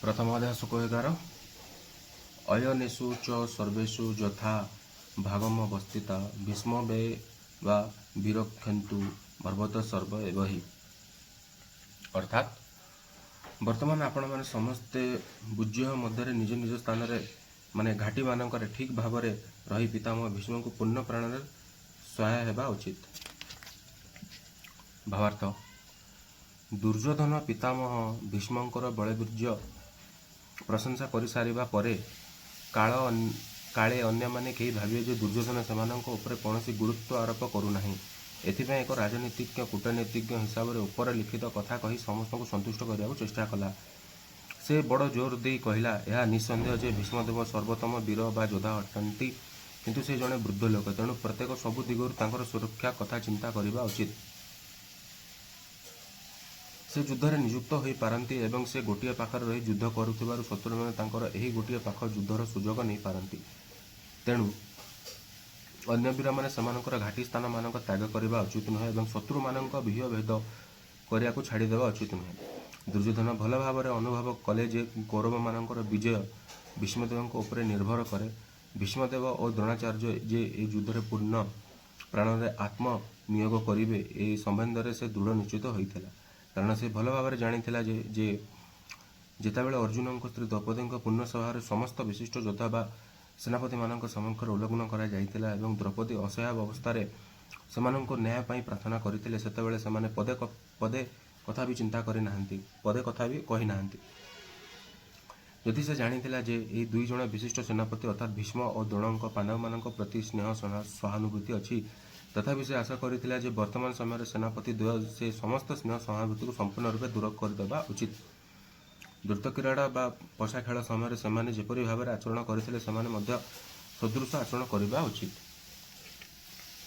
प्रथम अध्याय शुक 11 अयनेषु च सर्वेषु यथा भागमवस्थिता भीष्म वे वा विरक्षन्तु पर्वत सर्व एव हि। अर्थात वर्तमान आपण मैंने समस्ते बुज्य मध्य निज निज स्थान माने घाटी मानक ठीक भाव रही पितामह भीष्म को पूर्ण प्राण सहाय होगा उचित। भावार्थ दुर्योधन पितामह भीष्मंकर बलवीर्य प्रशंसा कर सारिबा परे काले अन्य माने कहीं भाविए जे दुर्योधन सेमानंक उपरे कौनसी गुरुत्व आरोप करूना। एथिपाई एक राजनीतिज्ञ कूटनीतिज्ञ हिसाब से उपर लिखित कथा कही समस्त को संतुष्ट करने चेष्टा कला। से बड़ जोर दे कहला यह निसंदेह जे भीष्मदेव सर्वोत्तम वीर बा योद्धा अटंती, किंतु से जड़े वृद्ध लोक तेणु प्रत्येक सबु दिगरु तांकर सुरक्षा कथा चिंता करने उचित। से युद्ध नियुक्त हो पारती एवं से गोटे पाखर रही युद्ध करुथिबारु शत्रु मैंने तांकर एही गोटे पाख युद्धर सुजोग नहीं पारती। तेणु अन्य वीर मैंने सेमानकर घाटी स्थान मानक त्याग करने उचित नुहे और शत्रु मानक व्यूह भेद करने को छाड़देवा उचित नुहे। दुर्योधन भल भाव अनुभव कले जे कौरव मानकर विजय भीष्मदेव निर्भर करे। भीष्मदेव और द्रोणाचार्य जे ए युद्ध पूर्ण प्राण आत्म नियोग करेंगे ए संबंध से दृढ़ निश्चित होता, कारण से भल भाव जानी जे जितेबाला अर्जुन को स्त्री द्रौपदी पूर्ण सभा समस्त विशिष्ट योद्धा बा सेनापति मान समक्ष उल्लंघन कर द्रौपदी असहाय अवस्था से न्याय प्रार्थना करते से पदे पदे कथा भी चिंता करना पदे कथा भी कही ना। जदि से जानी जे ये दुई जन विशिष्ट सेनापति अर्थात भीष्म और द्रोण पांडव मान प्रति स्नेह सहानुभूति अच्छी, तथापि से आशा करथिला जे वर्तमान समय सेनापति द्वय से समस्त स्नेह सहानुभूति को संपूर्ण रूप दूर करदेवा उचित। द्रुत क्रीड़ा बा पशा खेल समय से जेपरी भाव आचरण करते सदृश आचरण करने उचित।